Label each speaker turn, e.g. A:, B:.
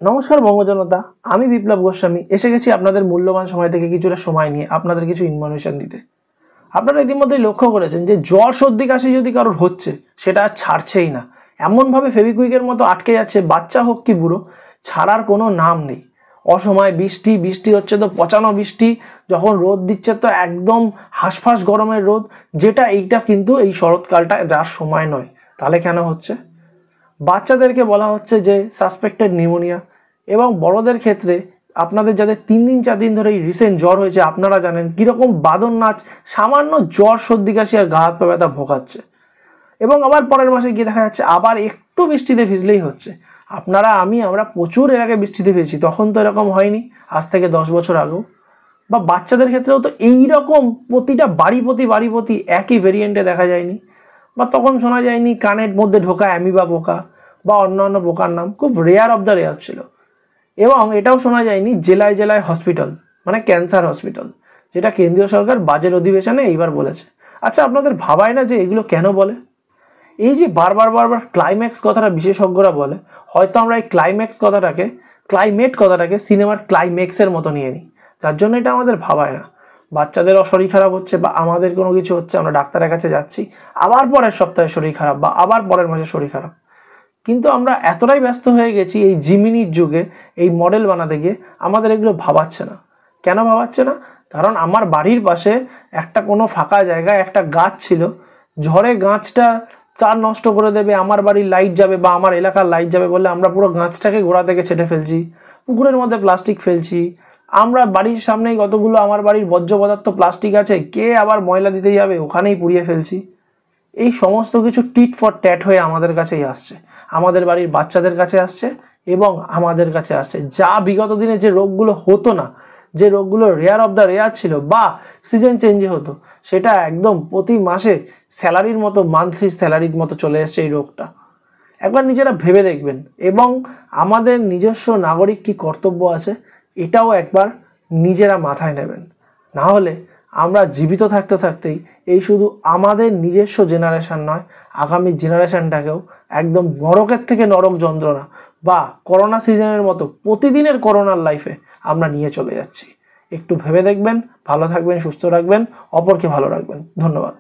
A: নমস্কার বঙ্গজনতা, আমি বিপ্লব গোস্বামী এসে গেছি আপনাদের মূল্যবান সময় থেকে কিছুটা সময় নিয়ে আপনাদের কিছু ইনফরমেশন দিতে। আপনারা ইতিমধ্যেই লক্ষ্য করেছেন যে জ্বর সর্দি কাশি যদি কারোর হচ্ছে সেটা আর ছাড়ছেই না, এমনভাবে ফেভিকুইকের মতো আটকে যাচ্ছে, বাচ্চা হোক কি বুড়ো, ছাড়ার কোনো নাম নেই। অসময় বৃষ্টি বৃষ্টি হচ্ছে তো পচানো বৃষ্টি, যখন রোদ দিচ্ছে তো একদম হাঁসফাঁস গরমের রোদ, যেটা এইটা কিন্তু এই শরৎকালটা যার সময় নয়। তাহলে কেন হচ্ছে? বাচ্চাদেরকে বলা হচ্ছে যে সাসপেক্টেড নিউমোনিয়া, এবং বড়দের ক্ষেত্রে আপনাদের যাদের 3 দিন 4 দিন ধরে এই রিসেন্ট জ্বর হয়েছে আপনারা জানেন কীরকম বাদন নাচ, সামান্য জ্বর সর্দি কাশি আর গা হাত পা ব্যথা ভোগাচ্ছে। এবং আবার পরের মাসে গিয়ে দেখা যাচ্ছে আবার একটু বৃষ্টিতে ভিজলেই হচ্ছে। আমরা প্রচুর এর আগে বৃষ্টিতে ভিজেছি, তখন তো এরকম হয়নি, আজ থেকে 10 বছর আগেও। বা বাচ্চাদের ক্ষেত্রেও তো এইরকম প্রতিটা বাড়ি প্রতি একই ভেরিয়েন্টে দেখা যায়নি, বা তখন শোনা যায়নি কানের মধ্যে ঢোকা অ্যামিবা পোকা বা অন্যান্য পোকার নাম, খুব রেয়ার অফ দ্য রেয়ার ছিল। এবং এটাও শোনা যায়নি জেলায় জেলায় হসপিটাল, মানে ক্যান্সার হসপিটাল, যেটা কেন্দ্রীয় সরকার বাজেট অধিবেশনে এইবার বলেছে। আচ্ছা, আপনাদের ভাবায় না যে এগুলো কেন বলে? এই যে বারবার ক্লাইম্যাক্স কথাটা বিশেষজ্ঞরা বলে, হয়তো আমরা এই ক্লাইমেট কথাটাকে সিনেমার ক্লাইম্যাক্সের মতো নিয়ে নিই, যার জন্য এটা আমাদের ভাবায় না। বাচ্চাদেরও শরীর খারাপ হচ্ছে বা আমাদের কোনো কিছু হচ্ছে, আমরা ডাক্তারের কাছে যাচ্ছি, আবার পরের সপ্তাহে শরীর খারাপ বা আবার পরের মাসে শরীর খারাপ। কিন্তু আমরা এতটাই ব্যস্ত হয়ে গেছি এই জিমিনির যুগে এই মডেল বানাতে গিয়ে, আমাদের এগুলো ভাবাচ্ছে না। কেন ভাবাচ্ছে না? কারণ আমার বাড়ির পাশে একটা কোনো ফাঁকা জায়গায় একটা গাছ ছিল, ঝড়ে গাছটা তার নষ্ট করে দেবে, আমার বাড়ির লাইট যাবে বা আমার এলাকার লাইট যাবে বলে আমরা পুরো গাছটাকে গোড়া থেকে ছেটে ফেলছি, পুকুরের মধ্যে প্লাস্টিক ফেলছি। আমরা বাড়ির সামনেই কতগুলো আমার বাড়ির বর্জ্য পদার্থ প্লাস্টিক আছে, কে আবার ময়লা দিতে যাবে, ওখানেই পুড়িয়ে ফেলছি। এই সমস্ত কিছু টিট ফর ট্যাট হয়ে আমাদের কাছেই আসছে, আমাদের বাড়ির বাচ্চাদের কাছে আসছে এবং আমাদের কাছে আসছে। যা বিগত দিনে যে রোগগুলো হতো না, যে রোগগুলো রেয়ার অফ দ্য রেয়ার ছিল বা সিজন চেঞ্জে হতো, সেটা একদম প্রতি মাসে স্যালারির মতো, মান্থলি স্যালারির মতো চলে এসছে এই রোগটা। একবার নিজেরা ভেবে দেখবেন, এবং আমাদের নিজস্ব নাগরিক কি কর্তব্য আছে এটাও একবার নিজেরা মাথায় নেবেন। না হলে আমরা জীবিত থাকতেই এই শুধু আমাদের নিজস্ব জেনারেশন নয়, আগামী জেনারেশনটাকেও একদম নরকের থেকে নরক যন্ত্রণা বা করোনা সিজনের মতো প্রতিদিনের করোনার লাইফে আমরা নিয়ে চলে যাচ্ছি। একটু ভেবে দেখবেন, ভালো থাকবেন, সুস্থ রাখবেন, অপরকে ভালো রাখবেন। ধন্যবাদ।